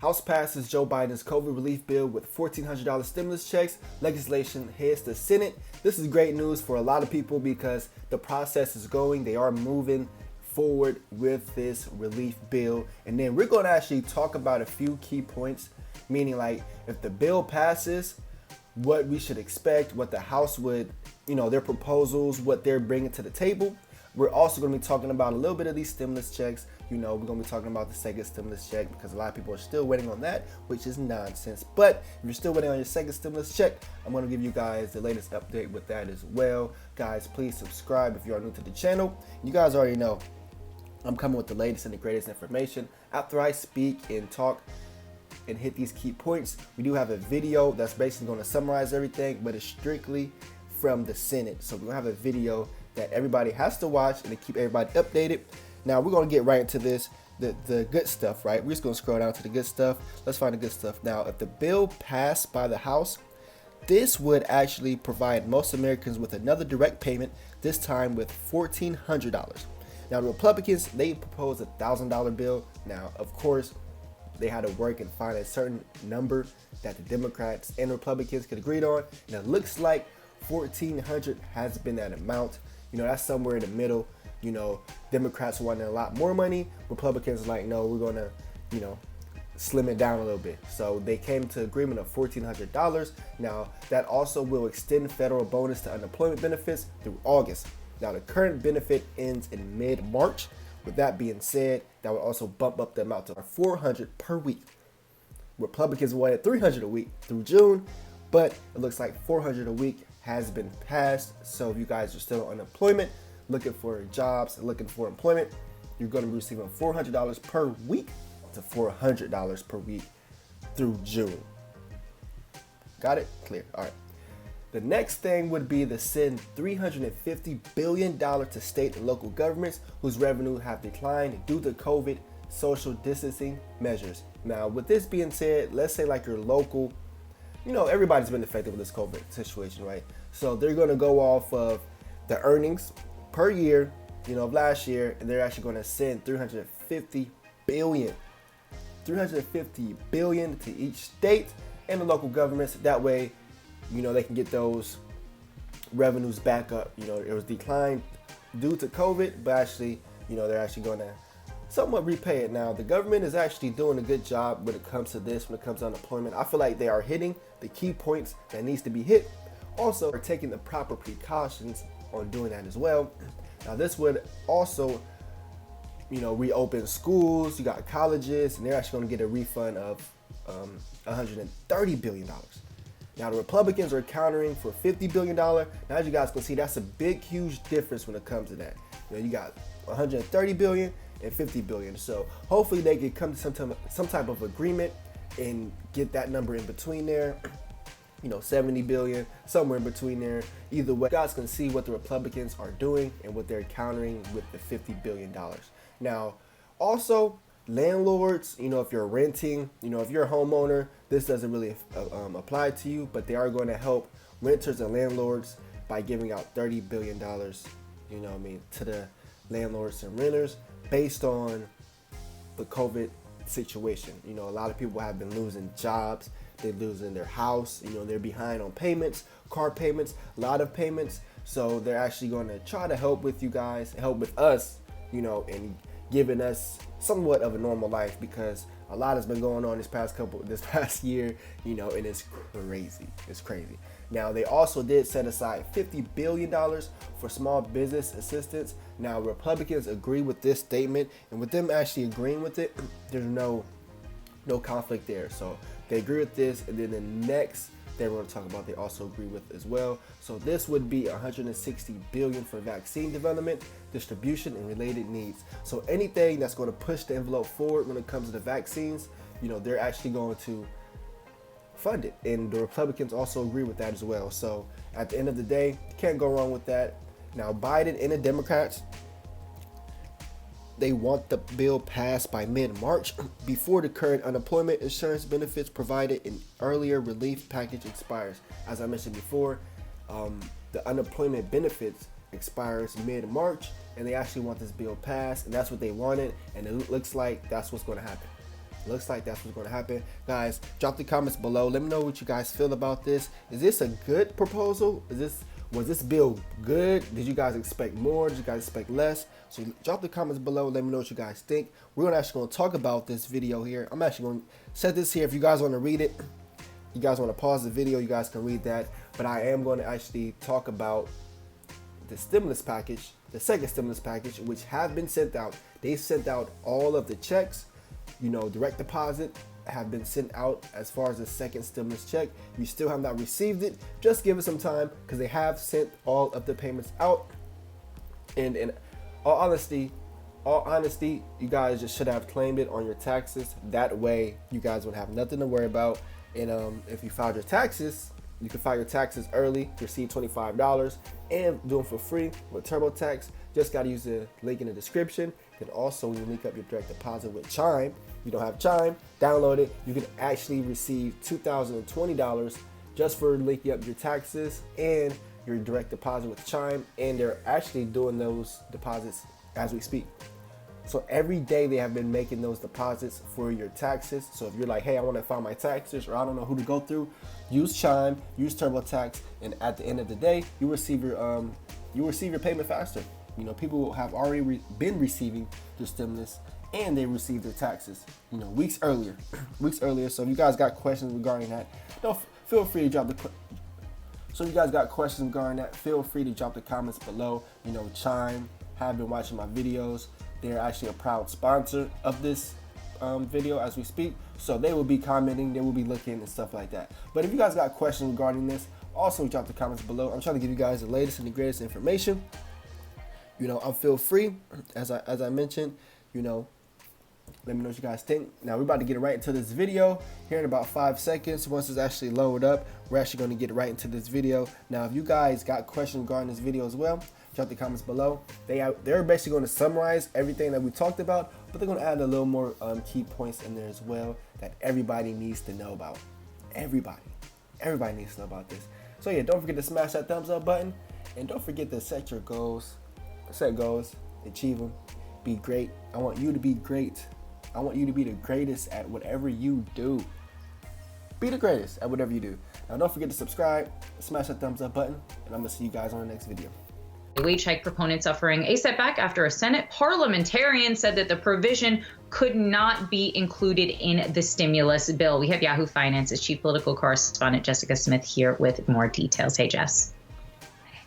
House passes Joe Biden's COVID relief bill with $1,400 stimulus checks. Legislation hits the Senate. This is great news for a lot of people because the process is going. They are moving forward with this relief bill. And then we're going to actually talk about a few key points, meaning like if the bill passes, what we should expect, what the House would, their proposals, what they're bringing to the table. We're also going to be talking about a little bit of these stimulus checks. We're going to be talking about the second stimulus check because a lot of people are still waiting on that, which is nonsense. But if you're still waiting on your second stimulus check, I'm going to give you guys the latest update with that as well. Guys, please subscribe if you are new to the channel. You guys already know I'm coming with the latest and the greatest information. After I speak and talk and hit these key points, we do have a video that's basically going to summarize everything, but it's strictly from the Senate. So we're going to have a video that everybody has to watch and to keep everybody updated. Now we're going to get right into this, the good stuff, right? We're just going to scroll down to the good stuff. Let's find the good stuff. Now, if the bill passed by the House, this would actually provide most Americans with another direct payment, this time with $1,400. Now, the Republicans, they proposed a $1,000 bill. Now, of course, they had to work and find a certain number that the Democrats and Republicans could agree on. And it looks like $1,400 has been that amount. That's somewhere in the middle. Democrats wanted a lot more money. Republicans like, no, we're going to, slim it down a little bit. So they came to agreement of $1,400. Now, that also will extend federal bonus to unemployment benefits through August. Now, the current benefit ends in mid-March. With that being said, that would also bump up the amount to $400 per week. Republicans wanted $300 a week through June, but it looks like $400 a week has been passed. So if you guys are still on unemployment, looking for jobs, and looking for employment, you're going to be receiving $400 per week to $400 per week through June. Got it? Clear. All right. The next thing would be to send $350 billion to state and local governments whose revenue have declined due to COVID social distancing measures. Now, with this being said, let's say like your local, everybody's been affected with this COVID situation, right? So they're going to go off of the earnings per year, of last year, and they're actually going to send $350 billion to each state and the local governments. That way, they can get those revenues back up. It was declined due to COVID, but actually, they're actually going to somewhat repay it. Now, the government is actually doing a good job when it comes to this, when it comes to unemployment. I feel like they are hitting the key points that needs to be hit. Also, they're taking the proper precautions on doing that as well. Now, this would also, reopen schools. You got colleges, and they're actually going to get a refund of $130 billion. Now, the Republicans are countering for $50 billion. Now, as you guys can see, that's a big, huge difference when it comes to that. You got $130 billion and $50 billion. So hopefully they can come to some type of agreement and get that number in between there. $70 billion, somewhere in between there. Either way, you guys can see what the Republicans are doing and what they're countering with the $50 billion. Now, also, landlords, if you're renting, if you're a homeowner, this doesn't really apply to you, but they are going to help renters and landlords by giving out $30 billion, to the landlords and renters based on the COVID situation. A lot of people have been losing jobs. They're losing their house. They're behind on payments, car payments, a lot of payments. So they're actually going to try to help with you guys, help with us, and giving us somewhat of a normal life, because a lot has been going on this past year, and it's crazy. It's crazy. Now, they also did set aside $50 billion for small business assistance. Now, Republicans agree with this statement, and with them actually agreeing with it, there's no conflict there. So they agree with this, and then the next they're going to talk about they also agree with as well. So this would be $160 billion for vaccine development, distribution, and related needs. So anything that's going to push the envelope forward when it comes to the vaccines, they're actually going to fund it. And the Republicans also agree with that as well. So at the end of the day, you can't go wrong with that. Now, Biden and the Democrats, they want the bill passed by mid-March before the current unemployment insurance benefits provided in earlier relief package expires. As I mentioned before, the unemployment benefits expires mid-March, and they actually want this bill passed, and that's what they wanted, and it looks like that's what's going to happen. Looks like that's what's going to happen. Guys, drop the comments below. Let me know what you guys feel about this. Is this a good proposal? Was this bill good? Did you guys expect more? Did you guys expect less? So drop the comments below. Let me know what you guys think. We're actually going to talk about this video here. I'm actually going to set this here. If you guys want to read it, you guys want to pause the video, you guys can read that. But I am going to actually talk about the stimulus package, the second stimulus package, which have been sent out. They sent out all of the checks, direct deposit have been sent out as far as the second stimulus check. You still have not received it, just give it some time, because they have sent all of the payments out. And in all honesty, you guys just should have claimed it on your taxes. That way you guys would have nothing to worry about. And if you filed your taxes, you can file your taxes early, receive $25, and do them for free with TurboTax. Just got to use the link in the description. And also, when you link up your direct deposit with Chime, you don't have Chime, download it. You can actually receive $2,020 just for linking up your taxes and your direct deposit with Chime. And they're actually doing those deposits as we speak. So every day they have been making those deposits for your taxes. So if you're like, hey, I want to file my taxes, or I don't know who to go through, use Chime, use TurboTax, and at the end of the day, you receive your payment faster. People have already been receiving their stimulus, and they received their taxes, weeks earlier. So if you guys got questions regarding that, feel free to drop the. So if you guys got questions regarding that, feel free to drop the comments below. Chime have been watching my videos. They're actually a proud sponsor of this video as we speak. So they will be commenting, they will be looking and stuff like that. But if you guys got questions regarding this, also drop the comments below. I'm trying to give you guys the latest and the greatest information. I'm feel free, as I mentioned, let me know what you guys think. Now we're about to get right into this video here in about 5 seconds. Once it's actually loaded up, we're actually going to get right into this video. Now, if you guys got questions regarding this video as well, drop the comments below. They're basically going to summarize everything that we talked about, but they're going to add a little more key points in there as well that everybody needs to know about. Everybody needs to know about this. So yeah, don't forget to smash that thumbs up button, and don't forget to set your goals, achieve them, be great. I want you to be great. I want you to be the greatest at whatever you do. Be the greatest at whatever you do. Now don't forget to subscribe, smash that thumbs up button, and I'm gonna see you guys on the next video. Wage hike proponent suffering a setback after a Senate parliamentarian said that the provision could not be included in the stimulus bill. We have Yahoo Finance's chief political correspondent Jessica Smith here with more details. Hey, Jess.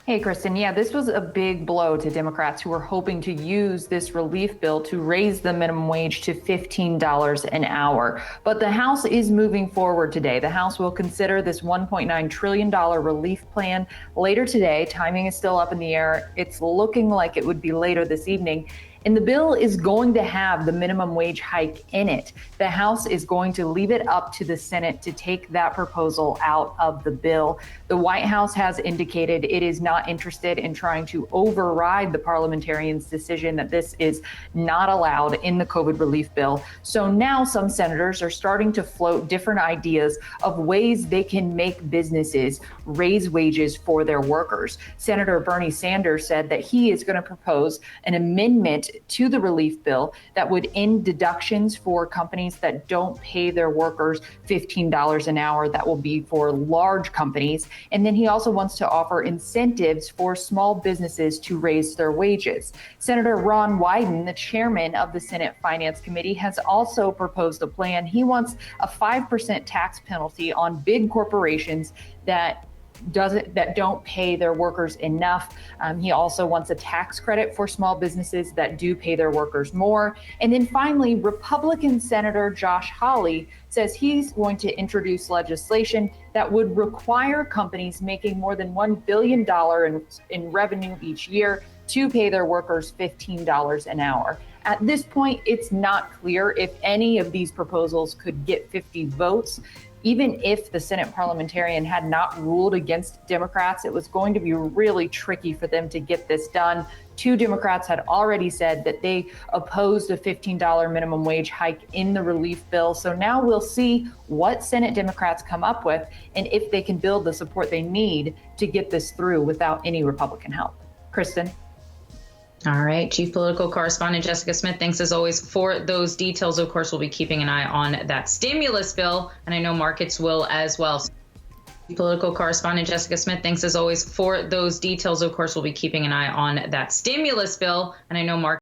Hey, Kristen. Yeah, this was a big blow to Democrats who were hoping to use this relief bill to raise the minimum wage to $15 an hour. But the House is moving forward today. The House will consider this $1.9 trillion relief plan later today. Timing is still up in the air. It's looking like it would be later this evening. And the bill is going to have the minimum wage hike in it. The House is going to leave it up to the Senate to take that proposal out of the bill. The White House has indicated it is not interested in trying to override the parliamentarians' decision that this is not allowed in the COVID relief bill. So now some senators are starting to float different ideas of ways they can make businesses raise wages for their workers. Senator Bernie Sanders said that he is going to propose an amendment to the relief bill that would end deductions for companies that don't pay their workers $15 an hour. That will be for large companies. And then he also wants to offer incentives for small businesses to raise their wages. Senator Ron Wyden, the chairman of the Senate Finance Committee, has also proposed a plan. He wants a 5% tax penalty on big corporations that don't pay their workers enough. He also wants a tax credit for small businesses that do pay their workers more. And then finally, Republican Senator Josh Hawley says he's going to introduce legislation that would require companies making more than $1 billion in revenue each year to pay their workers $15 an hour. At this point, it's not clear if any of these proposals could get 50 votes. Even if the Senate parliamentarian had not ruled against Democrats, it was going to be really tricky for them to get this done. 2 Democrats had already said that they opposed a $15 minimum wage hike in the relief bill. So now we'll see what Senate Democrats come up with and if they can build the support they need to get this through without any Republican help. Kristen? All right. Chief Political Correspondent Jessica Smith, thanks as always for those details. Of course, we'll be keeping an eye on that stimulus bill, and I know markets will as well. Political Correspondent Jessica Smith, thanks as always for those details. Of course, we'll be keeping an eye on that stimulus bill, and I know markets